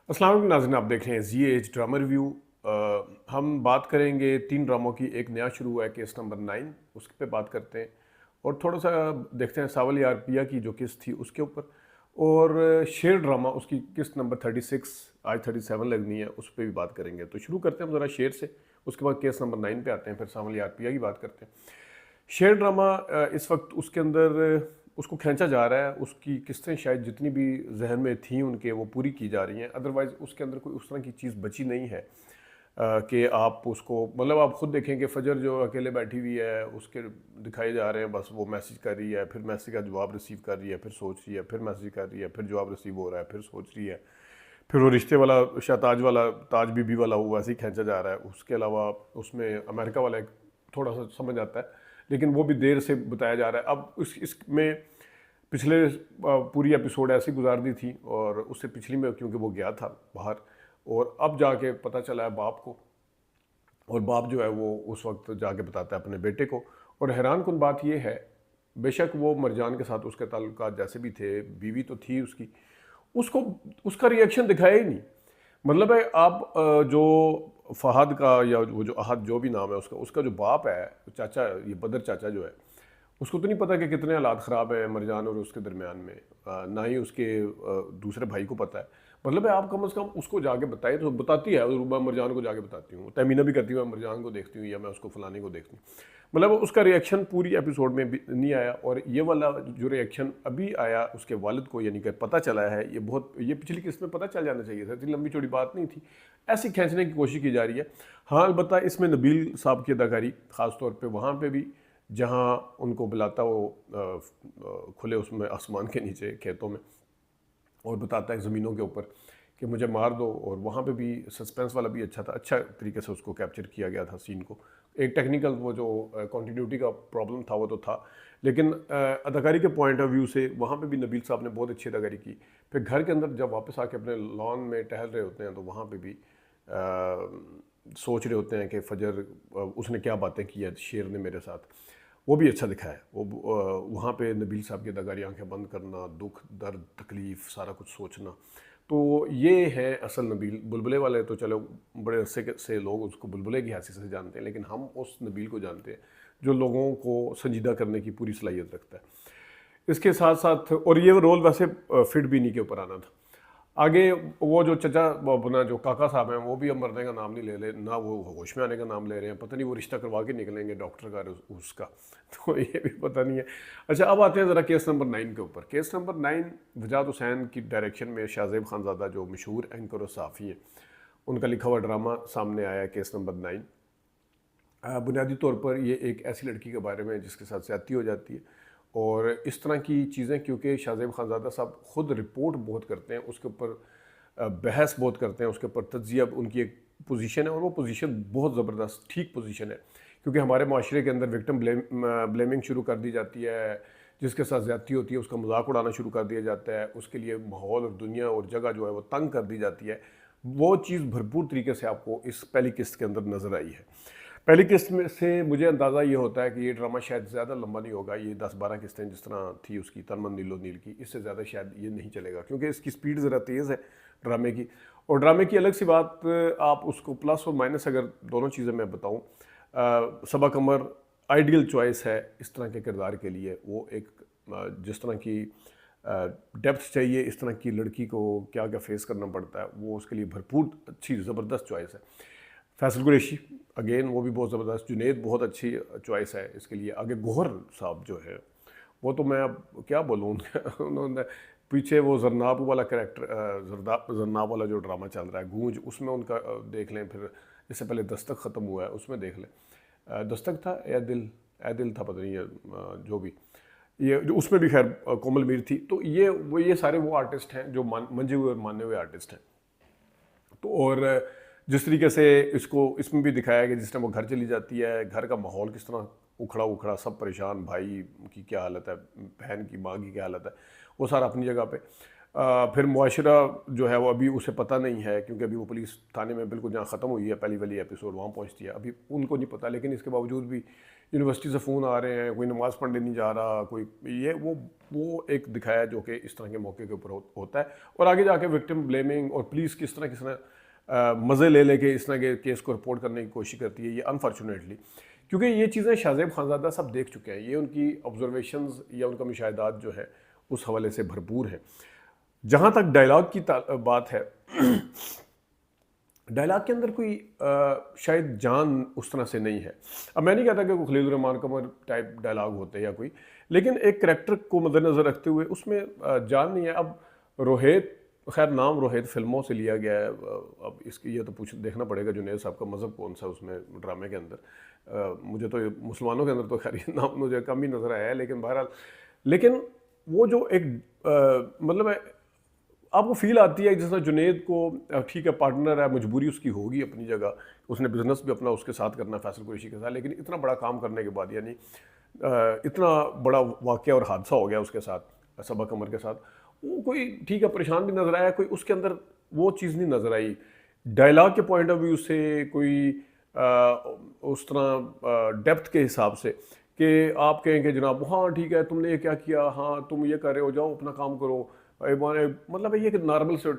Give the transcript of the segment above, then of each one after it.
अस्सलाम वालेकुम नाज़रीन, आप देख रहे हैं जी ड्रामा रिव्यू। हम बात करेंगे 3 ड्रामों की। एक नया शुरू हुआ है केस नंबर 9, उस पे बात करते हैं। और थोड़ा सा देखते हैं सावल यार पिया की जो किस्त थी उसके ऊपर। और शेर ड्रामा उसकी किस्त नंबर 36, आज 37 लगनी है, उस पर भी बात करेंगे। तो शुरू करते हैं हम ज़रा शेर से, उसके बाद केस नंबर 9 पे आते हैं, फिर सावल यार पिया की बात करते हैं। शेयर ड्रामा इस वक्त उसके अंदर उसको खींचा जा रहा है, उसकी किस्तें शायद जितनी भी जहन में थी उनके वो पूरी की जा रही हैं। अदरवाइज़ उसके अंदर कोई उस तरह की चीज़ बची नहीं है कि आप उसको मतलब आप खुद देखें कि फजर जो अकेले बैठी हुई है उसके दिखाए जा रहे हैं, बस वो मैसेज कर रही है, फिर मैसेज का जवाब रिसीव कर रही है, फिर सोच रही है, फिर मैसेज कर रही है, फिर जवाब रिसीव हो रहा है, फिर सोच रही है, फिर वो रिश्ते वाला शाहताज वाला ताज बीबी वाला वो वैसे ही खींचा जा रहा है। उसके अलावा उसमें अमेरिका वाला एक थोड़ा सा समझ आता है, लेकिन वो भी देर से बताया जा रहा है। अब इसमें पिछले पूरी एपिसोड ऐसी गुजार दी थी, और उससे पिछली में क्योंकि वो गया था बाहर, और अब जाके पता चला है बाप को, और बाप जो है वो उस वक्त जाके बताता है अपने बेटे को। और हैरान कुन बात ये है, बेशक वो मरजान के साथ उसके ताल्लुकात जैसे भी थे, बीवी तो थी उसकी, उसको उसका रिएक्शन दिखाया ही नहीं। मतलब है आप जो फहद का या वो जो अहद जो भी नाम है उसका उसका जो बाप है, चाचा, ये बदर चाचा जो है, उसको तो नहीं पता कि कितने हालात ख़राब हैं मरजान और उसके दरमियान में। ना ही उसके दूसरे भाई को पता है। मतलब है आप कम से कम उसको जाके बताए, तो बताती है, और मैं मरजान को जाके बताती हूँ, तहमीना भी करती हूँ, मैं मरजान को देखती हूँ या मैं उसको फलाने को देखती हूँ। मतलब उसका रिएक्शन पूरी एपिसोड में भी नहीं आया, और ये वाला जो रिएक्शन अभी आया उसके वालिद को, यानी कि पता चला है, ये पिछली किस्त में पता चल जाना चाहिए था, इतनी लंबी चौड़ी बात नहीं थी। ऐसी खींचने की कोशिश की जा रही है। हाँ, अलबत्ता इसमें नबील साहब की अदाकारी ख़ास तौर पे वहाँ पे भी, जहाँ उनको बुलाता वो खुले उसमें आसमान के नीचे खेतों में, और बताता है ज़मीनों के ऊपर कि मुझे मार दो, और वहाँ पे भी सस्पेंस वाला भी अच्छा था, अच्छा तरीके से उसको कैप्चर किया गया था सीन को। एक टेक्निकल वो जो कंटिन्यूटी का प्रॉब्लम था वो तो था, लेकिन अदाकारी के पॉइंट ऑफ व्यू से वहाँ पे भी नबील साहब ने बहुत अच्छी अदाकारी की। फिर घर के अंदर जब वापस आके अपने लॉन में टहल रहे होते हैं, तो वहाँ पे भी सोच रहे होते हैं कि फजर उसने क्या बातें की है शेर ने मेरे साथ, वो भी अच्छा दिखा है। वो वहाँ पे नबील साहब की अदाकारी, आंखें बंद करना, दुख दर्द तकलीफ़ सारा कुछ सोचना, तो ये है असल नबील। बुलबुले वाले तो चलो बड़े अरसे से लोग उसको बुलबुले की हैसियत से जानते हैं, लेकिन हम उस नबील को जानते हैं जो लोगों को संजीदा करने की पूरी सलाहियत रखता है। इसके साथ साथ, और ये रोल वैसे फिट भी नहीं के ऊपर आना था। आगे वो जो चचा, वो अपना जो काका साहब हैं, वो भी अब मरने का नाम नहीं ले रहे, ना वो होश में आने का नाम ले रहे हैं। पता नहीं वो रिश्ता करवा के निकलेंगे डॉक्टर का उसका तो ये भी पता नहीं है। अच्छा, अब आते हैं ज़रा केस नंबर 9 के ऊपर। केस नंबर 9 वजाद हुसैन की डायरेक्शन में शाहजेब खानज़ादा जो मशहूर एंकर और सहाफ़ी हैं, उनका लिखा हुआ ड्रामा सामने आया है केस नंबर 9। बुनियादी तौर पर ये एक ऐसी लड़की के बारे में जिसके साथ ज़्यादती हो जाती है, और इस तरह की चीज़ें, क्योंकि शाहजेब खानज़ादा साहब ख़ुद रिपोर्ट बहुत करते हैं उसके ऊपर, बहस बहुत करते हैं उसके ऊपर, तज्ज़िया, उनकी एक पोजीशन है, और वो पोजीशन बहुत ज़बरदस्त ठीक पोजीशन है। क्योंकि हमारे माशरे के अंदर विक्टिम ब्लेमिंग शुरू कर दी जाती है, जिसके साथ ज़्यादती होती है उसका मजाक उड़ाना शुरू कर दिया जाता है, उसके लिए माहौल और दुनिया और जगह जो है वो तंग कर दी जाती है। वो चीज़ भरपूर तरीके से आपको इस पहली किस्त के अंदर नज़र आई है। पहली किस्त में से मुझे अंदाज़ा ये होता है कि ये ड्रामा शायद ज़्यादा लंबा नहीं होगा। ये 10-12 किस्तें जिस तरह थी उसकी तनमन नीलो नील की, इससे ज़्यादा शायद ये नहीं चलेगा, क्योंकि इसकी स्पीड ज़रा तेज़ है ड्रामे की। और ड्रामे की अलग सी बात, आप उसको प्लस और माइनस अगर दोनों चीज़ें मैं बताऊँ, सबा कमर आइडियल चॉइस है इस तरह के किरदार के लिए। वो एक जिस तरह की डेप्थ चाहिए, इस तरह की लड़की को क्या क्या फेस करना पड़ता है, वो उसके लिए भरपूर अच्छी ज़बरदस्त चॉइस है। फैसल कुरैशी अगेन वो भी बहुत ज़बरदस्त। जुनैद बहुत अच्छी चॉइस है इसके लिए। आगे गौहर साहब जो है, वो तो मैं अब क्या बोलूँ उन्होंने पीछे वो जरनाब वाला कैरेक्टर, जरनाब वाला जो ड्रामा चल रहा है गूंज, उसमें उनका देख लें। फिर इससे पहले दस्तक ख़त्म हुआ है, उसमें देख लें। दस्तक था या दिल, ए दिल था, पता नहीं है, जो भी ये जो उसमें भी खैर कोमल मीर थी। तो ये सारे वो आर्टिस्ट हैं जो मंजे हुए और माने हुए आर्टिस्ट हैं। तो और जिस तरीके से इसको इसमें भी दिखाया कि जिस टाइम वो घर चली जाती है, घर का माहौल किस तरह उखड़ा उखड़ा, सब परेशान, भाई की क्या हालत है, बहन की, माँ की क्या हालत है, वो सारा अपनी जगह पे। फिर मुआशरा जो है वो अभी उसे पता नहीं है, क्योंकि अभी वो पुलिस थाने में बिल्कुल जहाँ ख़त्म हुई है पहली वाली एपिसोड, वहाँ पहुँचती है, अभी उनको नहीं पता। लेकिन इसके बावजूद भी यूनिवर्सिटी से फ़ोन आ रहे हैं, कोई नमाज़ पढ़ने नहीं जा रहा, कोई ये वो एक दिखाया जो कि इस तरह के मौके के ऊपर होता है। और आगे जाके विक्टिम ब्लेमिंग और पुलिस किस तरह मज़े ले लेके इस तरह के केस को रिपोर्ट करने की कोशिश करती है, ये अनफॉर्चुनेटली, क्योंकि ये चीज़ें शाहज़ेब खानज़ादा सब देख चुके हैं, ये उनकी ऑब्जर्वेशंस या उनका मुशाहिदात जो है उस हवाले से भरपूर है। जहाँ तक डायलॉग की बात है, डायलॉग के अंदर कोई शायद जान उस तरह से नहीं है। अब मैं नहीं कहता कि कोई खलील रहमान कमर टाइप डायलॉग होते हैं या कोई, लेकिन एक करैक्टर को मद्देनज़र रखते हुए उसमें जान नहीं है। अब रोहित, खैर नाम रोहित फिल्मों से लिया गया है, अब इसकी ये तो देखना पड़ेगा जुनैद साहब का मज़हब कौन सा उसमें ड्रामे के अंदर। मुझे तो मुसलमानों के अंदर तो खैर ये नाम मुझे कम ही नज़र आया है, लेकिन बहरहाल, लेकिन वो जो एक मतलब आपको फील आती है जिस तरह जुनैद को ठीक है पार्टनर है, मजबूरी उसकी होगी अपनी जगह, उसने बिजनेस भी अपना उसके साथ करना फैसल कुरैशी के साथ, लेकिन इतना बड़ा काम करने के बाद, यानी इतना बड़ा वाक़या और हादसा हो गया उसके साथ, सबा कमर के साथ, वो कोई ठीक है परेशान भी नज़र आया, कोई उसके अंदर वो चीज़ नहीं नज़र आई। डायलॉग के पॉइंट ऑफ व्यू से कोई उस तरह डेप्थ के हिसाब से कि आप कहें कि जनाब हाँ ठीक है तुमने ये क्या किया, हाँ तुम ये कर रहे हो, जाओ अपना काम करो, मतलब ये कि नॉर्मल से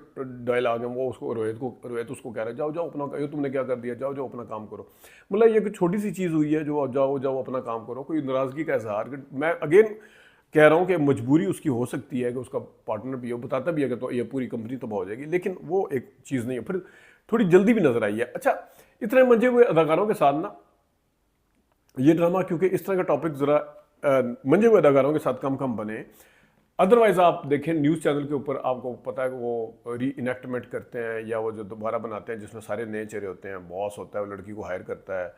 डायलॉग है। वो उसको रोहित उसको कह रहा है जाओ जाओ अपना, ये तुमने क्या कर दिया, जाओ जाओ अपना काम करो। मतलब ये कोई छोटी सी चीज़ हुई है जो जाओ जाओ अपना काम करो, कोई नाराज़गी का इजहार। मैं अगेन कह रहा हूँ कि मजबूरी उसकी हो सकती है कि उसका पार्टनर भी हो, बताता भी है कि तो ये पूरी कंपनी तबाह हो जाएगी, लेकिन वो एक चीज़ नहीं है। फिर थोड़ी जल्दी भी नजर आई है। अच्छा, इतने मंजे हुए अदाकारों के साथ ना ये ड्रामा, क्योंकि इस तरह का टॉपिक ज़रा मंजे हुए अदाकारों के साथ कम कम बने। अदरवाइज आप देखें न्यूज़ चैनल के ऊपर आपको पता है कि वो री इनेक्टमेंट करते हैं या वो जो दोबारा बनाते हैं जिसमें सारे नए चेहरे होते हैं, बॉस होता है, वो लड़की को हायर करता है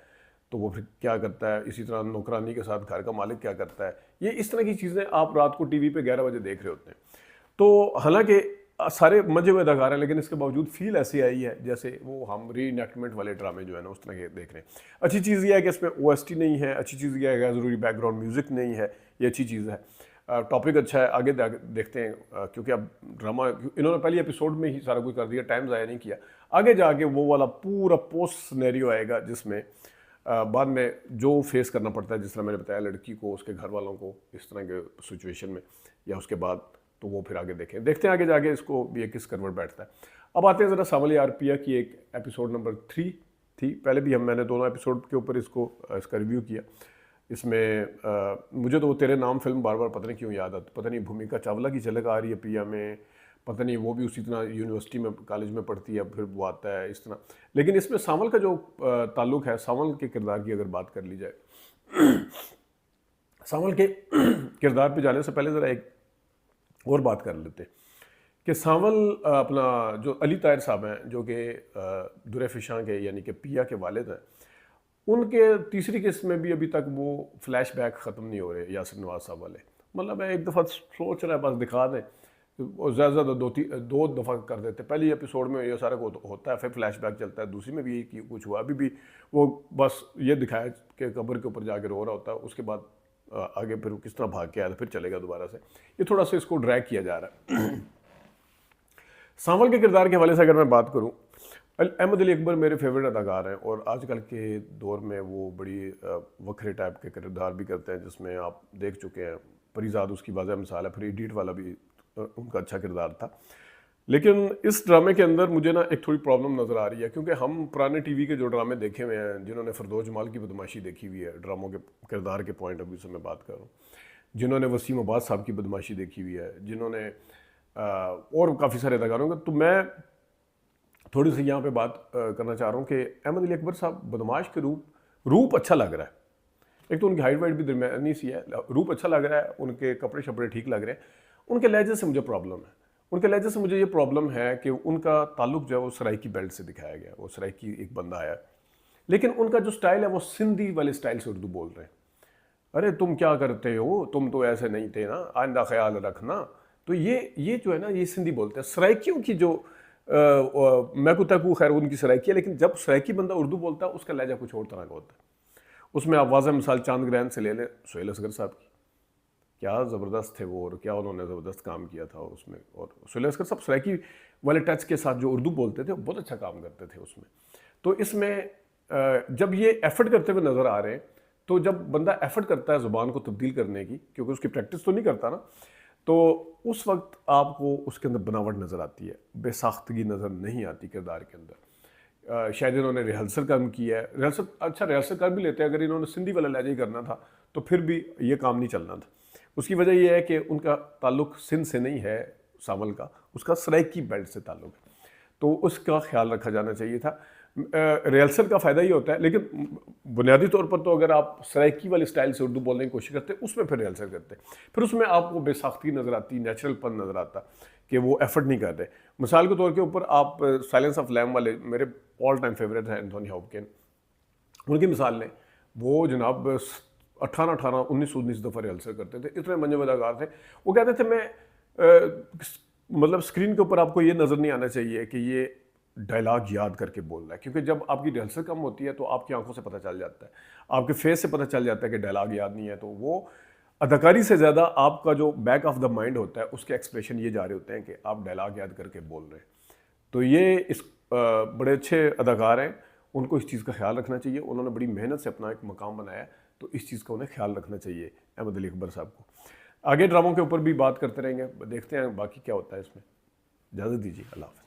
तो वो फिर क्या करता है, इसी तरह नौकरानी के साथ घर का मालिक क्या करता है, ये इस तरह की चीज़ें आप रात को टीवी पे 11 बजे देख रहे होते हैं। तो हालांकि सारे मजे हुए अदाकार हैं, लेकिन इसके बावजूद फील ऐसी आई है जैसे वो हम री इनेक्टमेंट वाले ड्रामे जो है ना उस तरह के देख रहे हैं। अच्छी चीज़ ये है कि इसमें OST नहीं है, अच्छी चीज़ ये है कि ज़रूरी बैकग्राउंड म्यूज़िक नहीं है, ये अच्छी चीज़ है। टॉपिक अच्छा है, आगे देखते हैं, क्योंकि अब ड्रामा इन्होंने पहले एपिसोड में ही सारा कुछ कर दिया, टाइम ज़ाया नहीं किया। आगे जाके वो वाला पूरा पोस्ट सिनेरियो आएगा जिसमें बाद में जो फेस करना पड़ता है, जिस तरह मैंने बताया लड़की को, उसके घर वालों को इस तरह के सिचुएशन में, या उसके बाद, तो वो फिर आगे देखते हैं आगे जाके इसको भी किस करवट बैठता है। अब आते हैं ज़रा सावल यार पिया की एक एपिसोड नंबर 3 थी। पहले भी मैंने दोनों एपिसोड के ऊपर इसका रिव्यू किया। इसमें मुझे तो वो तेरे नाम फिल्म बार बार पता नहीं क्यों याद आती, पता नहीं भूमिका चावला की झलक आ रही है पिया में, पता नहीं वो भी उसी तरह यूनिवर्सिटी में कॉलेज में पढ़ती है, फिर वो आता है इस तरह। लेकिन इसमें सावल का जो ताल्लुक है, सावल के किरदार की अगर बात कर ली जाए, सावल के किरदार पे जाने से पहले ज़रा एक और बात कर लेते कि सावल अपना जो अली ताहिर साहब हैं जो कि दुरे फिशां के यानी कि पिया के वालिद हैं, उनके तीसरी किस्त में भी अभी तक वो फ्लैशबैक ख़त्म नहीं हो रहे यासिर नवाज साहब वाले। मतलब मैं एक दफ़ा सोच रहा है बस दिखा दें, और ज़्यादा दो दफ़ा कर देते। पहली एपिसोड में ये सारा कुछ होता है, फिर फ्लैशबैक चलता है, दूसरी में भी यही कुछ हुआ। अभी भी वो बस ये दिखाया कि कब्र के ऊपर जाकर रो रहा होता है, उसके बाद आगे फिर किस तरह भाग के आया, फिर चलेगा दोबारा से। ये थोड़ा सा इसको ड्रैग किया जा रहा है। सावल के किरदार के हवाले से अगर मैं बात करूं, अहमद अली अकबर मेरे फेवरेट अदाकार हैं और आजकल के दौर में वो बड़ी वखरे टाइप के किरदार भी करते हैं, जिसमें आप देख चुके हैं। परिजाद उसकी वाज़ह मिसाल है, फिर इडियट वाला भी उनका अच्छा किरदार था। लेकिन इस ड्रामे के अंदर मुझे ना एक थोड़ी प्रॉब्लम नज़र आ रही है, क्योंकि हम पुराने टीवी के जो ड्रामे देखे हुए हैं, जिन्होंने फिरदौस जमाल की बदमाशी देखी हुई है, ड्रामों के किरदार के पॉइंट ऑफ व्यू से मैं बात कर रहा हूँ, जिन्होंने वसीम अब्बास साहब की बदमाशी देखी हुई है, जिन्होंने और काफ़ी सारे अदाकारों का, तो मैं थोड़ी सी यहाँ पे बात करना चाह रहा हूँ कि अहमद अली अकबर साहब बदमाश के रूप अच्छा लग रहा है। एक तो उनकी हाइट वाइट भी दरमियानी सी है, रूप अच्छा लग रहा है, उनके कपड़े शपड़े ठीक लग रहे हैं। उनके लहजे से मुझे प्रॉब्लम है, उनके लहजे से मुझे ये प्रॉब्लम है कि उनका ताल्लुक जो है वो सराइकी बेल्ट से दिखाया गया, वो सराइकी एक बंदा आया, लेकिन उनका जो स्टाइल है वो सिंधी वाले स्टाइल से उर्दू बोल रहे हैं। अरे तुम क्या करते हो, तुम तो ऐसे नहीं थे ना, आइंदा ख्याल रखना। तो ये जो है ना, ये सिंधी बोलते हैं। सराइकियों की जो मैं को तक खैर उनकी सराइकी है, लेकिन जब सराइकी बंदा उर्दू बोलता है उसका लहजा कुछ और तरह का होता है। उसमें आप वाज़ह मिसाल चांद ग्रहण से ले लें, सुहेल असगर साहब की, क्या ज़बरदस्त थे वो, और क्या उन्होंने ज़बरदस्त काम किया था उसमें। और सुहेल असगर साहब सराइकी वाले टच के साथ जो उर्दू बोलते थे वो बहुत अच्छा काम करते थे उसमें। तो इसमें जब ये एफर्ट करते हुए नज़र आ रहे हैं, तो जब बंदा एफर्ट करता है ज़ुबान को तब्दील करने की, क्योंकि उसकी प्रैक्टिस तो नहीं करता ना, तो उस वक्त आपको उसके अंदर बनावट नज़र आती है, बेसाख्तगी नज़र नहीं आती किरदार के अंदर। शायद इन्होंने रिहर्सल कम किया है, रिहर्सल अच्छा रिहर्सल कर भी लेते हैं, अगर इन्होंने सिंधी वाला लहजा ही करना था तो फिर भी ये काम नहीं चलना था। उसकी वजह यह है कि उनका ताल्लुक सिंध से नहीं है, सावल का, उसका सराइकी बेल्ट से ताल्लुक है, तो उसका ख्याल रखा जाना चाहिए था। रिहर्सल का फ़ायदा ये होता है, लेकिन बुनियादी तौर पर तो अगर आप सराइकी वाली स्टाइल से उर्दू बोलने की कोशिश करते उसमें फिर रिहर्सल करते, फिर उसमें आपको बेसाख्ती नज़र आती, नेचुरलपन नज़र आता कि वो एफर्ट नहीं कर रहे। मिसाल के तौर के ऊपर आप साइलेंस ऑफ लैम वाले मेरे ऑल टाइम फेवरेट हैं एंथोनी हॉपकिन, उनकी मिसाल लें, वो जनाब 18-18, 19-19 दफ़ा रिहर्सल करते थे, इतने मंजे अदाकार थे। वो कहते थे मैं मतलब स्क्रीन के ऊपर आपको ये नज़र नहीं आना चाहिए कि ये डायलॉग याद करके बोल रहा है, क्योंकि जब आपकी रिहर्सल कम होती है तो आपकी आंखों से पता चल जाता है, आपके फेस से पता चल जाता है कि डायलॉग याद नहीं है। तो वो अदाकारी से ज़्यादा आपका जो बैक ऑफ द माइंड होता है उसके एक्सप्रेशन ये जा रहे होते हैं कि आप डायलॉग याद करके बोल रहे हैं। तो ये बड़े अच्छे अदाकार हैं, उनको इस चीज़ का ख्याल रखना चाहिए। उन्होंने बड़ी मेहनत से अपना एक मकाम बनाया, तो इस चीज़ का उन्हें ख्याल रखना चाहिए अहमद अली अकबर साहब को। आगे ड्रामों के ऊपर भी बात करते रहेंगे, देखते हैं बाकी क्या होता है इसमें। इजाज़त दीजिए, अल्लाह हाफ़िज़।